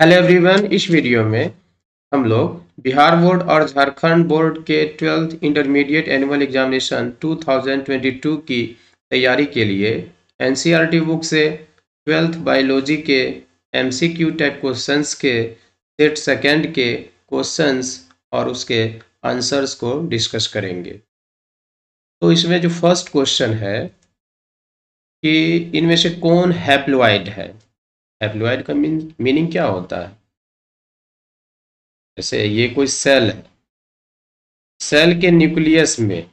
Hello everyone. इस video में हम लोग बिहार बोर्ड और झारखंड बोर्ड के 12th इंटरमीडिएट एनुअल एग्जामिनेशन 2022 की तैयारी के लिए एनसीईआरटी बुक से 12th बायोलॉजी के एमसीक्यू टाइप क्वेश्चंस के सेट सेकंड के क्वेश्चंस और उसके आंसर्स को डिस्कस करेंगे। तो इसमें जो फर्स्ट क्वेश्चन है कि इनमें से कौन हैप्लॉइड है। हैप्लॉइड का मीनिंग क्या होता है? जैसे ये कोई सेल है, सेल के न्यूक्लियस में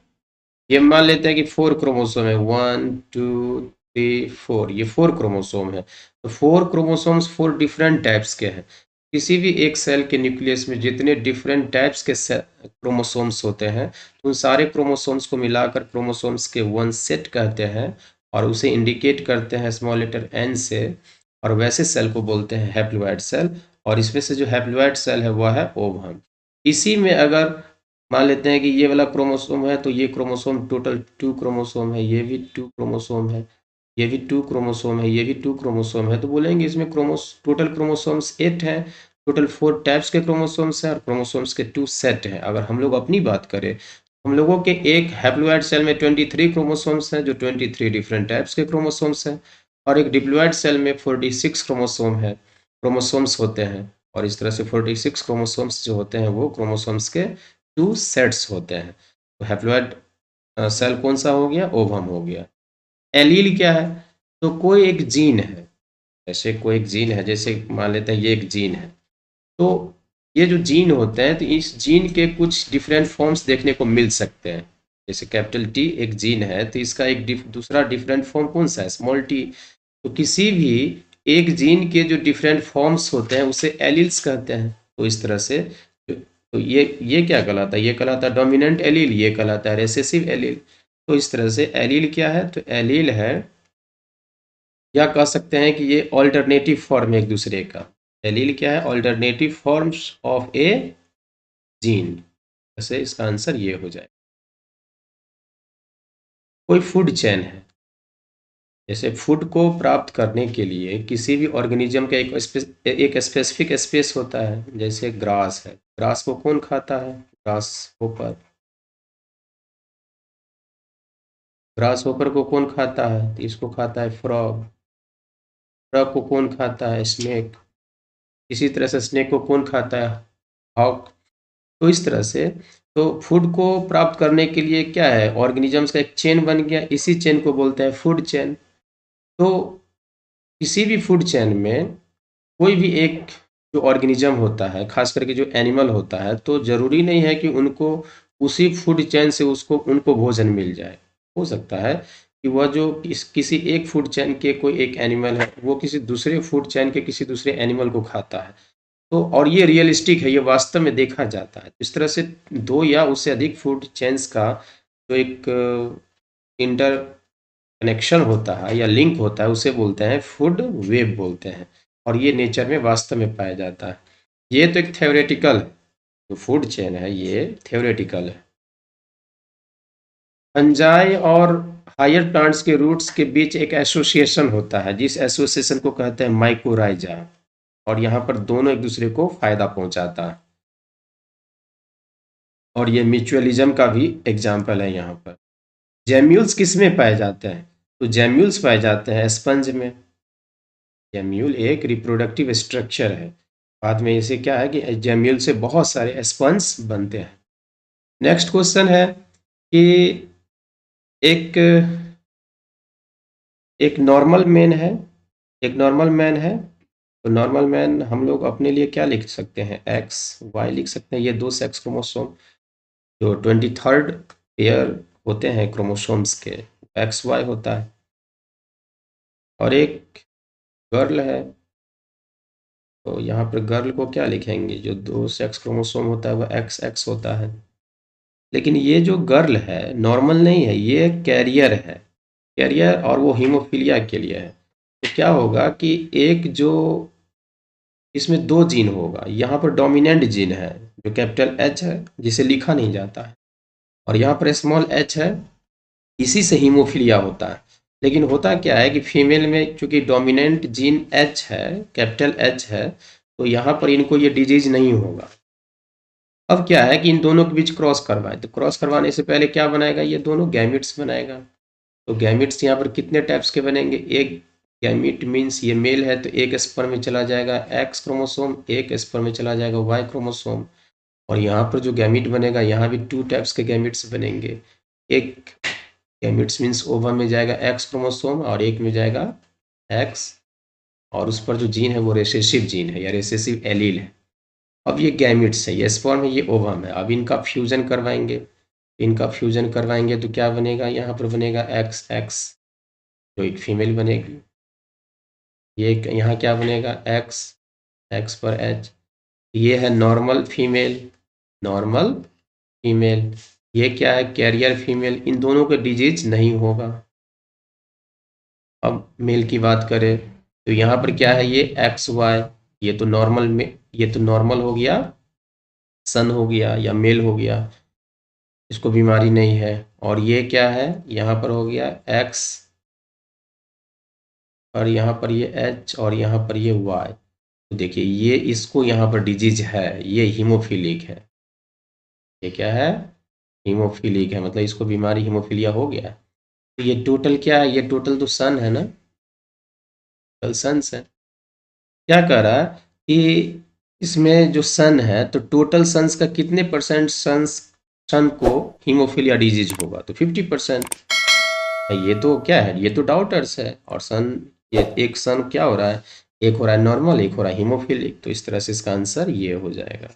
ये मान लेते हैं कि 4 क्रोमोसोम है, 1 2 3 4, ये 4 क्रोमोसोम है। तो 4 क्रोमोसोम्स 4 डिफरेंट टाइप्स के हैं। किसी भी एक सेल के न्यूक्लियस में जितने डिफरेंट टाइप्स के क्रोमोसोम्स होते हैं, तो उन सारे क्रोमोसोम्स को मिलाकर क्रोमोसोम्स के वन सेट कहते हैं और उसे इंडिकेट करते हैं स्मॉल लेटर एन से, और वैसे सेल को बोलते हैं हैप्लॉइड सेल। और इसमें से जो हैप्लॉइड सेल है वह है ओवम। इसी में अगर मान लेते हैं कि ये वाला क्रोमोसोम है, तो ये क्रोमोसोम टोटल 2 क्रोमोसोम है, ये भी 2 क्रोमोसोम है, ये भी 2 क्रोमोसोम है, ये भी 2 क्रोमोसोम है, तो बोलेंगे इसमें टोटल क्रोमोसोम्स 8 हैं। टोटल 4 टाइप्स के क्रोमोसोम्स हैं और क्रोमोसोम्स के 2 सेट हैं। अगर हम लोग अपनी बात करें, हम लोगों के एक हैप्लॉइड सेल में 23 क्रोमोसोम्स हैं, जो 23 डिफरेंट टाइप्स के क्रोमोसोम्स हैं, और एक डिप्लॉइड सेल में 46 क्रोमोसोम्स होते हैं। और इस तरह से 46 क्रोमोसोम्स जो होते हैं वो क्रोमोसोम्स के 2 सेट्स होते हैं। तो हैप्लॉइड सेल कौन सा हो गया? ओवम हो गया। एलील क्या है? तो कोई एक जीन है, जैसे कोई एक जीन है, जैसे मान लेते हैं ये एक जीन है। तो ये जो जीन होते हैं, तो इस जीन के कुछ डिफरेंट फॉर्म्स देखने को मिल सकते हैं। जैसे कैपिटल टी एक जीन है, तो इसका एक दूसरा डिफरेंट फॉर्म कौन सा है? Small T. तो किसी भी एक जीन के जो डिफरेंट फॉर्म्स होते हैं उसे एलील्स कहते हैं। तो इस तरह से तो ये क्या कहलाता है? ये कहलाता है डोमिनेंट एलील, ये कहलाता है रिसेसिव एलील। तो इस तरह से एलील क्या है? तो एलील है, या कह सकते हैं कि ये ऑल्टरनेटिव फॉर्म है एक दूसरे का। एलील क्या है? Alternative forms of A gene. जैसे इसका आंसर ये हो जाए। कोई फूड चेन है, जैसे फूड को प्राप्त करने के लिए किसी भी ऑर्गेनिज्म का एक स्पेसिफिक स्पेस होता है। जैसे ग्रास है, ग्रास को कौन खाता है? Grass hopper. ग्रास होपर को कौन खाता है? तो इसको खाता है फ्रॉग। फ्रॉग को कौन खाता है? स्नेक। इसी तरह से स्नेक को कौन खाता है? हॉक। तो इस तरह से तो फूड को प्राप्त करने के लिए क्या है? ऑर्गेनिजम्स का एक चेन बन गया, इसी चेन को बोलते हैं फूड चेन। तो किसी भी फूड चेन में कोई भी एक जो ऑर्गेनिज्म होता है, खास करके जो एनिमल होता है, तो ज़रूरी नहीं है कि उनको उसी फूड चेन से उसको उनको भोजन मिल जाए। हो सकता है कि वह जो किसी एक फूड चेन के कोई एक एनिमल है, वो किसी दूसरे फूड चेन के किसी दूसरे एनिमल को खाता है। तो और ये रियलिस्टिक है, ये वास्तव में देखा जाता है। इस तरह से 2 या उससे अधिक फूड चेन्स का जो एक इंटर कनेक्शन होता है या लिंक होता है, उसे बोलते हैं फूड वेब बोलते हैं। और ये नेचर में वास्तव में पाया जाता है। ये तो एक थ्योरेटिकल है, जो फूड चेन है ये थ्योरेटिकल है। फंजाई और हायर प्लांट्स के रूट्स के बीच एक एसोसिएशन होता है, जिस एसोसिएशन को कहते हैं माइकोराइजा। और यहाँ पर दोनों एक दूसरे को फायदा पहुंचाता है, और ये म्यूचुअलिज्म का भी एग्जाम्पल है यहाँ पर। जेम्यूल्स किस में पाए जाते हैं? तो जेम्यूल्स पाए जाते हैं स्पंज में। जेम्यूल एक रिप्रोडक्टिव स्ट्रक्चर है। बाद में इसे क्या है कि जेम्यूल से बहुत सारे स्पंज बनते हैं। नेक्स्ट क्वेश्चन है कि एक एक नॉर्मल मैन है, एक नॉर्मल मैन है। तो नॉर्मल मैन हम लोग अपने लिए क्या लिख सकते हैं? एक्स वाई लिख सकते हैं। ये 2 सेक्स क्रोमोसोम जो 23rd पेयर होते हैं क्रोमोसोम्स के, एक्स वाई होता है। और एक गर्ल है, तो यहाँ पर गर्ल को क्या लिखेंगे? जो 2 सेक्स क्रोमोसोम होता है वह एक्स एक्स होता है। लेकिन ये जो गर्ल है नॉर्मल नहीं है, ये कैरियर है। कैरियर, और वो हीमोफीलिया के लिए है। तो क्या होगा कि एक जो इसमें 2 जीन होगा। यहाँ पर डोमिनेंट जीन है जो कैपिटल एच है, जिसे लिखा नहीं जाता है, और यहाँ पर स्मॉल एच है, इसी से हीमोफीलिया होता है। लेकिन होता क्या है कि फीमेल में चूंकि डोमिनेंट जीन एच है, कैपिटल एच है, तो यहाँ पर इनको ये डिजीज नहीं होगा। अब क्या है कि इन दोनों के बीच क्रॉस करवाएं, तो क्रॉस करवाने से पहले क्या बनाएगा, ये दोनों गैमिट्स बनाएगा। तो गैमिट्स यहाँ पर कितने टाइप्स के बनेंगे, एक गैमिट मीन्स ये मेल है तो एक स्पर्म में चला जाएगा एक्स क्रोमोसोम, एक स्पर्म में चला जाएगा वाई क्रोमोसोम। और यहाँ पर जो गैमिट बनेगा यहाँ भी 2 टाइप्स के गैमिट्स बनेंगे। एक गैमिट्स मीन्स ओवम में जाएगा एक्स क्रोमोसोम और एक में जाएगा एक्स, और उस पर जो जीन है वो रेसेसिव जीन है या रेसेसिव एलील है। अब ये गैमिट्स है, ये स्पर्म है, ये ओवम है। अब इनका फ्यूजन करवाएंगे, इनका फ्यूजन करवाएंगे तो क्या बनेगा, यहाँ पर बनेगा एक्स एक्स, जो एक फीमेल बनेगी। ये यहाँ क्या बनेगा, एक्स एक्स पर एच, ये है नॉर्मल फीमेल, नॉर्मल फीमेल। ये क्या है, कैरियर फीमेल। इन दोनों का डिजीज नहीं होगा। अब मेल की बात करें तो यहाँ पर क्या है, ये एक्स वाई, ये तो नॉर्मल में, ये तो नॉर्मल हो गया, सन हो गया या मेल हो गया, इसको बीमारी नहीं है। और ये क्या है, यहाँ पर हो गया एक्स और यहाँ पर ये एच और यहाँ पर ये वाई। तो देखिए ये इसको यहाँ पर डिजीज है, ये हीमोफिलिक है। ये क्या है, हीमोफिलिक है, मतलब इसको बीमारी हीमोफिलिया हो गया। तो ये टोटल क्या है, ये टोटल तो सन है ना, टोटल सन्स है। क्या कह रहा है कि इसमें जो सन है तो टोटल सन्स का कितने परसेंट सन को हीमोफिलिया डिजीज होगा, तो 50%। ये तो क्या है, ये तो डाउटर्स है। और सन, ये एक सन क्या हो रहा है, एक हो रहा है नॉर्मल, एक हो रहा है हीमोफिलिक, तो इस तरह से इसका आंसर ये हो जाएगा।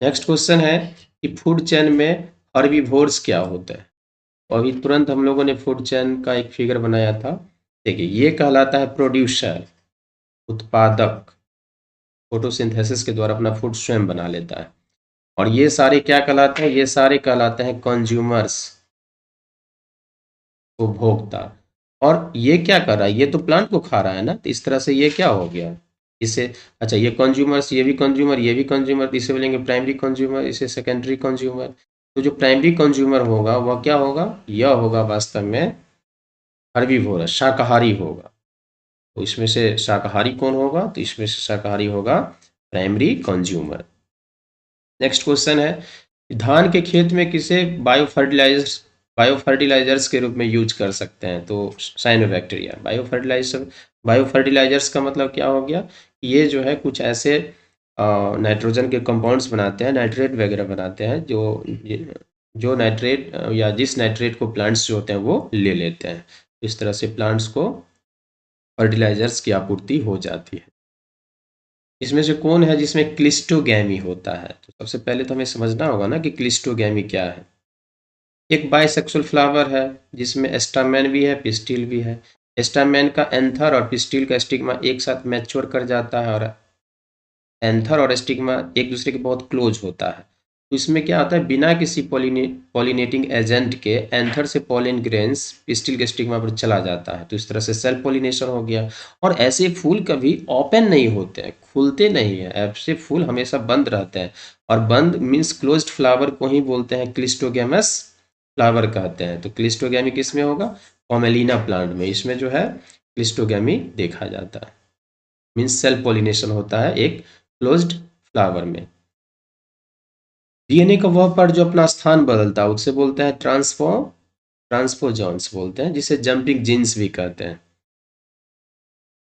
नेक्स्ट क्वेश्चन है कि फूड चेन में हर्बीवोर्स क्या होता है। तो अभी तुरंत हम लोगों ने फूड चेन का एक फिगर बनाया था। देखिए ये कहलाता है प्रोड्यूसर, उत्पादक, फोटोसिंथेसिस के द्वारा अपना फूड स्वयं बना लेता है। और ये सारे क्या कहलाते हैं, ये सारे कहलाते हैं कंज्यूमर्स, उपभोक्ता। और ये क्या कर रहा है, ये तो प्लांट को खा रहा है ना, तो इस तरह से ये क्या हो गया, इसे, अच्छा ये कंज्यूमर्स, ये भी कंज्यूमर, ये भी कंज्यूमर, इसे बोलेंगे प्राइमरी कंज्यूमर, इसे सेकेंडरी कंज्यूमर। तो जो प्राइमरी कंज्यूमर होगा वह क्या होगा, यह होगा वास्तव में हर्बीवोरस, शाकाहारी होगा। तो इसमें से शाकाहारी कौन होगा, तो इसमें से शाकाहारी होगा प्राइमरी कंज्यूमर। नेक्स्ट क्वेश्चन है, धान के खेत में किसे बायोफर्टिलाइजर्स के रूप में यूज कर सकते हैं, तो साइनोबैक्टीरिया। बायोफर्टिलाइजर्स का मतलब क्या हो गया, ये जो है कुछ ऐसे नाइट्रोजन के कंपाउंड्स बनाते हैं, नाइट्रेट वगैरह बनाते हैं, जो नाइट्रेट या जिस नाइट्रेट को प्लांट्स जो होते हैं वो ले लेते हैं। इस तरह से प्लांट्स को फर्टिलाइजर्स की आपूर्ति हो जाती है। इसमें से कौन है जिसमें क्लिस्टोगैमी होता है, तो सबसे पहले तो हमें समझना होगा ना कि क्लिस्टोगैमी क्या है। एक बाइसेक्सुअल फ्लावर है जिसमें एस्टामेन भी है, पिस्टिल भी है। एस्टामेन का एंथर और पिस्टिल का स्टिग्मा एक साथ मैच्योर कर जाता है, और एंथर और स्टिग्मा एक दूसरे के बहुत क्लोज होता है। तो इसमें क्या होता है, बिना किसी पॉलिनेटिंग एजेंट के एंथर से पॉलिन ग्रेन्स पिस्टिल के स्टिग्मा पर चला जाता है, तो इस तरह से सेल्फ पॉलिनेशन हो गया। और ऐसे फूल कभी ओपन नहीं होते हैं, खुलते नहीं है, ऐसे फूल हमेशा बंद रहते हैं। और बंद मीन्स क्लोज्ड फ्लावर को ही बोलते हैं क्लिस्टोगैमस फ्लावर कहते हैं। तो क्लिस्टोगैमी किस में होगा, पोमेलिना प्लांट में, इसमें जो है क्लिस्टोगैमी देखा जाता है। मीन्स सेल्फ पॉलिनेशन होता है एक क्लोज्ड फ्लावर में। डीएनए का वह पार्ट जो अपना स्थान बदलता है उसे बोलते हैं ट्रांसपोजॉन्स बोलते हैं, जिसे जंपिंग जीन्स भी कहते हैं।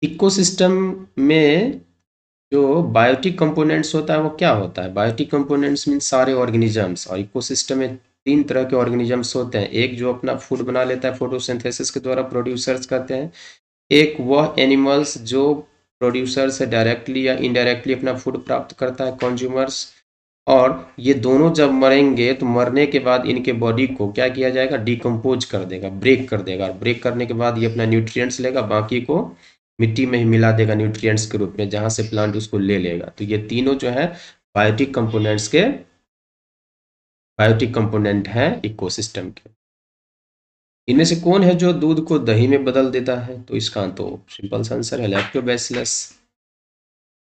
इकोसिस्टम में जो बायोटिक कंपोनेंट्स होता है वो क्या होता है, बायोटिक कंपोनेंट्स मीन सारे ऑर्गेनिजम्स। और इकोसिस्टम में 3 तरह के ऑर्गेनिजम्स होते हैं, एक जो अपना फूड बना लेता है फोटोसिंथेसिस के द्वारा, प्रोड्यूसर्स कहते हैं। एक वह एनिमल्स जो प्रोड्यूसर से डायरेक्टली या इनडायरेक्टली अपना फूड प्राप्त करता है, कंज्यूमर्स। और ये दोनों जब मरेंगे तो मरने के बाद इनके बॉडी को क्या किया जाएगा, डिकम्पोज कर देगा, ब्रेक कर देगा। और ब्रेक करने के बाद ये अपना न्यूट्रिएंट्स लेगा, बाकी को मिट्टी में ही मिला देगा न्यूट्रिएंट्स के रूप में, जहाँ से प्लांट उसको ले लेगा। तो ये तीनों जो है बायोटिक कंपोनेंट्स के बायोटिक कंपोनेंट हैं इकोसिस्टम के। इनमें से कौन है जो दूध को दही में बदल देता है, तो इसका तो सिंपल सा आंसर है लैक्टोबैसिलस।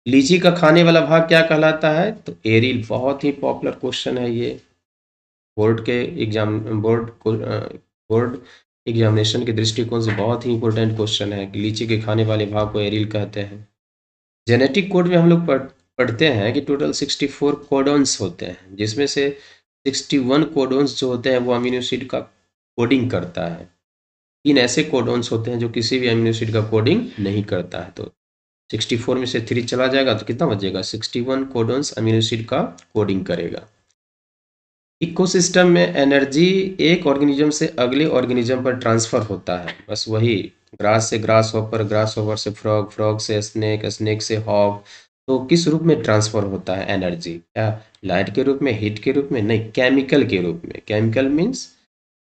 लीची का खाने वाला भाग क्या कहलाता है, तो एरिल। बहुत ही पॉपुलर क्वेश्चन है ये, बोर्ड के एग्जाम, बोर्ड एग्जामिनेशन के दृष्टिकोण से बहुत ही इंपॉर्टेंट क्वेश्चन है कि लीची के खाने वाले भाग को एरिल कहते हैं। जेनेटिक कोड में हम लोग पढ़ते हैं कि टोटल 64 कोडॉन्स होते हैं, जिसमें से 61 कोडॉन्स जो होते हैं वो अमीनो एसिड का कोडिंग करता है। 3 ऐसे कोडॉन्स होते हैं जो किसी भी अमीनो एसिड का कोडिंग नहीं करता है। तो 64 में से 3 चला जाएगा तो कितना बचेगा? 61 कोडॉन्स अमीनो एसिड का कोडिंग करेगा। इकोसिस्टम में एनर्जी एक ऑर्गेनिज्म से अगले ऑर्गेनिज्म पर ट्रांसफर होता है, बस वही। ग्रास से ग्रास हॉपर से फ्रॉग, फ्रॉग से स्नेक, स्नेक से हॉग। तो किस रूप में ट्रांसफर होता है एनर्जी? क्या लाइट के रूप में, हीट के रूप में? नहीं, केमिकल के रूप में। केमिकल मीन्स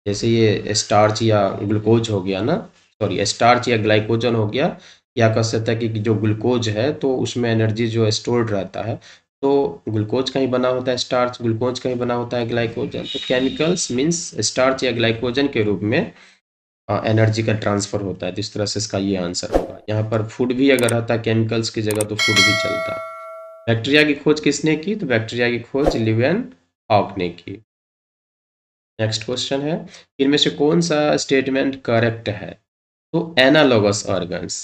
जैसे ये स्टार्च या ग्लूकोज हो गया ना, सॉरी स्टार्च या ग्लाइकोजन हो गया, या कह सकता है कि जो ग्लूकोज है तो उसमें एनर्जी जो स्टोर्ड रहता है, तो ग्लूकोज का ही बना होता है स्टार्च, ग्लूकोज का ही बना होता है ग्लाइकोजन। तो केमिकल्स मीन्स स्टार्च या ग्लाइकोजन के रूप में एनर्जी का ट्रांसफर होता है। तो इस तरह से इसका ये आंसर होगा। यहाँ पर फूड भी अगर रहता केमिकल्स की जगह तो फूड भी चलता। बैक्टीरिया की खोज किसने की? तो बैक्टीरिया की खोज लीवेन हॉक ने की। नेक्स्ट क्वेश्चन है, इनमें से कौन सा स्टेटमेंट करेक्ट है? तो एनालॉगस ऑर्गन्स,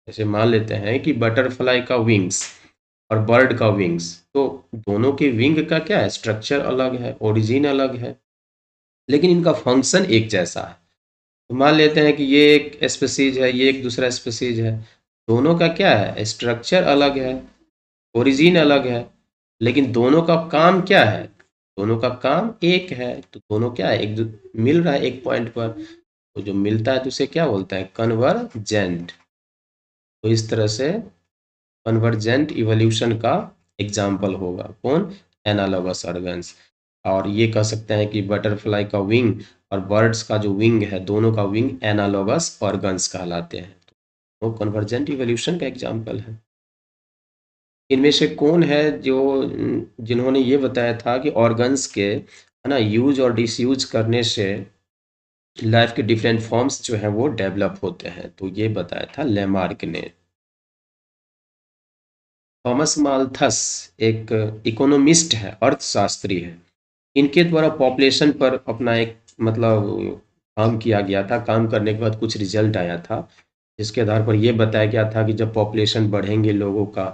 जैसे मान लेते हैं कि बटरफ्लाई का विंग्स और बर्ड का विंग्स, तो दोनों के विंग का क्या है? स्ट्रक्चर अलग है, ओरिजिन अलग है, लेकिन इनका फंक्शन एक जैसा है। तो मान लेते हैं कि ये एक स्पीसीज है, ये एक दूसरा स्पीसीज है, दोनों का क्या है? स्ट्रक्चर अलग है, ओरिजिन अलग है, लेकिन दोनों का काम क्या है? दोनों का काम एक है। तो दोनों क्या है? मिल रहा है एक पॉइंट पर, तो जो मिलता है तो उसे क्या बोलते हैं? कन्वर्जेंट। तो इस तरह से कन्वर्जेंट इवोल्यूशन का एग्जाम्पल होगा कौन? Analogous organs. और ये कह सकते हैं कि बटरफ्लाई का विंग और बर्ड्स का जो विंग है, दोनों का विंग एनालॉगस ऑर्गन्स कहलाते हैं। तो वो कन्वर्जेंट इवोल्यूशन का एग्जाम्पल है। इनमें से कौन है जो जिन्होंने ये बताया था कि ऑर्गन्स के है ना यूज और डिसयूज करने से लाइफ के डिफरेंट फॉर्म्स जो हैं वो डेवलप होते हैं? तो ये बताया था लेमार्क ने। थॉमस माल्थस एक इकोनॉमिस्ट है, अर्थशास्त्री है। इनके द्वारा पॉपुलेशन पर अपना एक मतलब काम किया गया था। काम करने के बाद कुछ रिजल्ट आया था, जिसके आधार पर यह बताया गया था कि जब पॉपुलेशन बढ़ेंगे लोगों का,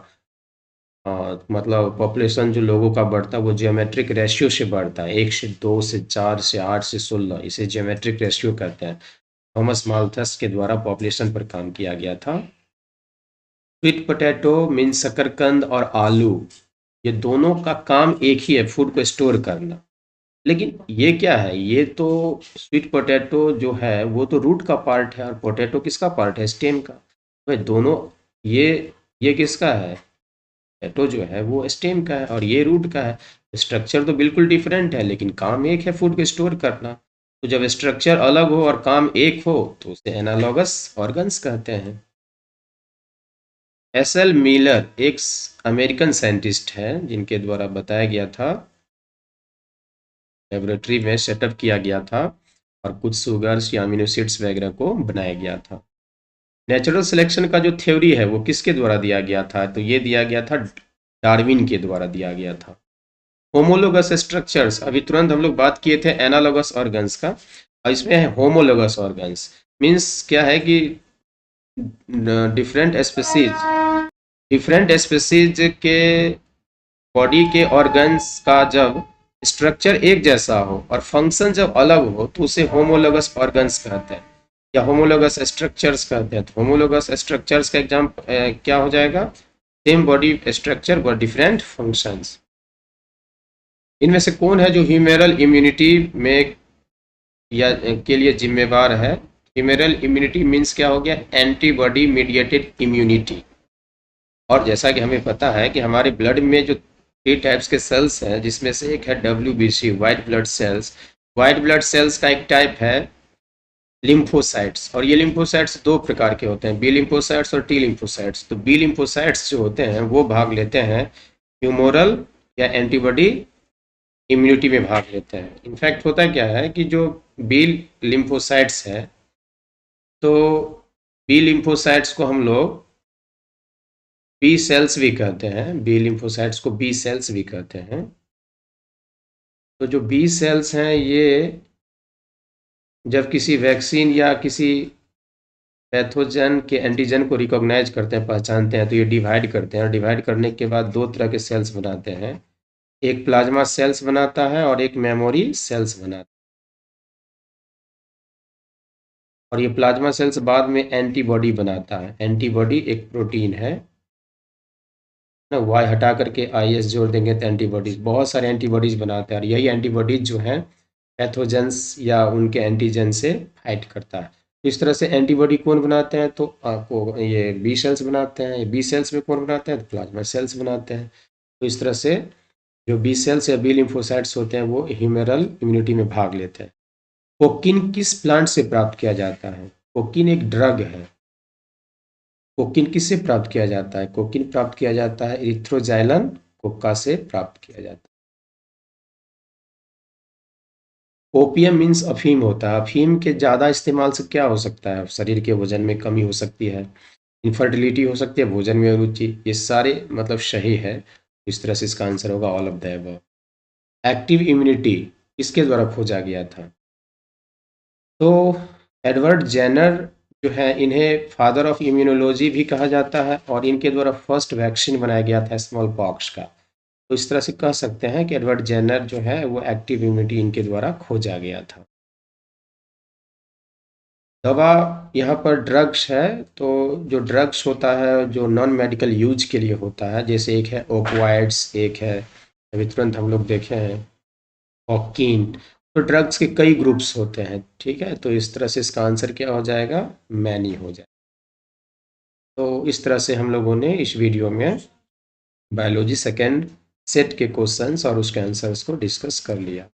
मतलब पॉपुलेशन जो लोगों का बढ़ता है वो जियोमेट्रिक रेशियो से बढ़ता है, 1 से 2 से 4 से 8 से 16, इसे जियोमेट्रिक रेशियो कहते हैं। थॉमस माल्थस के द्वारा पॉपुलेशन पर काम किया गया था। स्वीट पोटैटो मीन्स शकरकंद और आलू, ये दोनों का काम एक ही है, फूड को स्टोर करना। लेकिन ये क्या है? ये तो स्वीट पोटैटो जो है वो तो रूट का पार्ट है, और पोटैटो किसका पार्ट है? स्टेम का। भाई दोनों, ये किसका है? पोटैटो जो है वो स्टेम का है और ये रूट का है। स्ट्रक्चर तो बिल्कुल डिफरेंट है, लेकिन काम एक है, फूड को स्टोर करना। तो जब स्ट्रक्चर अलग हो और काम एक हो तो उसे एनालॉगस ऑर्गन्स कहते हैं। एस.एल. मिलर एक अमेरिकन साइंटिस्ट है, जिनके द्वारा बताया गया था, लेबोरेटरी में सेटअप किया गया था और कुछ सुगर्स या अमीनो एसिड्स वगैरह को बनाया गया था। नेचुरल सिलेक्शन का जो थ्योरी है वो किसके द्वारा दिया गया था? तो ये दिया गया था डार्विन के द्वारा दिया गया था। होमोलोगस स्ट्रक्चर्स, अभी तुरंत हम लोग बात किए थे एनालॉगस ऑर्गन्स का, और इसमें है होमोलोगस ऑर्गन्स। मीन्स क्या है कि डिफरेंट स्पेसीज के बॉडी के ऑर्गन्स का जब स्ट्रक्चर एक जैसा हो और फंक्शन जब अलग हो तो उसे होमोलोगस ऑर्गन्स कहते हैं या होमोलोगस स्ट्रक्चर्स कहते हैं। तो होमोलोगस स्ट्रक्चर्स का एग्जाम क्या हो जाएगा? Same body structure but different functions. इनमें से कौन है जो ह्यूमरल इम्यूनिटी में या के लिए जिम्मेवार है? ह्यूमरल इम्यूनिटी मीन्स क्या हो गया? Antibody mediated immunity. और जैसा कि हमें पता है कि हमारे ब्लड में जो 3 टाइप्स के सेल्स हैं, जिसमें से एक है WBC, white blood cells. White blood cells का एक टाइप है लिम्फोसाइट्स, और ये लिम्फोसाइट्स 2 प्रकार के होते हैं, बी लिम्फोसाइट्स और टी लिम्फोसाइट्स। तो बी लिम्फोसाइट्स जो होते हैं वो भाग लेते हैं ह्यूमोरल या एंटीबॉडी इम्यूनिटी में भाग लेते हैं। इनफैक्ट होता क्या है कि जो बी लिम्फोसाइट्स है, तो बी लिम्फोसाइट्स को हम लोग बी सेल्स भी कहते हैं, बी लिम्फोसाइट्स को बी सेल्स भी कहते हैं। तो जो बी सेल्स हैं ये जब किसी वैक्सीन या किसी पैथोजन के एंटीजन को रिकॉग्नाइज करते हैं, पहचानते हैं, तो ये डिवाइड करते हैं और डिवाइड करने के बाद दो तरह के सेल्स बनाते हैं। एक प्लाज्मा सेल्स बनाता है और एक मेमोरी सेल्स बनाता है। और ये प्लाज्मा सेल्स बाद में एंटीबॉडी बनाता है। एंटीबॉडी एक प्रोटीन है ना, वाई हटा करके आई एस जोड़ देंगे तो एंटीबॉडीज, बहुत सारे एंटीबॉडीज बनाते हैं और यही एंटीबॉडीज जो हैं पैथोजेंस या उनके एंटीजन से फाइट करता है। तो इस तरह से एंटीबॉडी कौन बनाते हैं, तो आपको ये बी सेल्स बनाते हैं। बी सेल्स में कौन बनाते हैं, तो प्लाज्मा सेल्स बनाते हैं। तो इस तरह से जो बी सेल्स या बी लिम्फोसाइट्स होते हैं वो ह्यूमरल इम्यूनिटी में भाग लेते हैं। कोकिन किस प्लांट से प्राप्त किया जाता है, कोकिन एक ड्रग है। कोकिन किससे प्राप्त किया जाता है, कोकिन प्राप्त किया जाता है इरिथ्रोजाइलन कोका से प्राप्त किया जाता है। ओपियम मीन्स अफीम होता है। अफीम के ज़्यादा इस्तेमाल से क्या हो सकता है, शरीर के वजन में कमी हो सकती है, इनफर्टिलिटी हो सकती है, भोजन में रुचि, ये सारे मतलब सही है। इस तरह से इसका आंसर होगा all of the above. Active immunity किसके द्वारा खोजा गया था, तो एडवर्ड जेनर जो है, इन्हें फादर ऑफ इम्यूनोलॉजी भी कहा जाता है और इनके द्वारा फर्स्ट वैक्सीन बनाया गया था स्मॉल पॉक्स का। तो इस तरह से कह सकते हैं कि एडवर्ड जेनर जो है वो एक्टिव इम्यूनिटी इनके द्वारा खोजा गया था। दवा यहाँ पर ड्रग्स है, तो जो ड्रग्स होता है जो नॉन मेडिकल यूज के लिए होता है, जैसे एक है ओपियाइड्स, एक है अभी तुरंत हम लोग देखे हैं कॉकीन। तो ड्रग्स के कई ग्रुप्स होते हैं, ठीक है। तो इस तरह से इसका आंसर क्या हो जाएगा, मैनी हो जाएगा। तो इस तरह से हम लोगों ने इस वीडियो में बायोलॉजी सेकेंड सेट के क्वेश्चंस और उसके आंसर्स को डिस्कस कर लिया।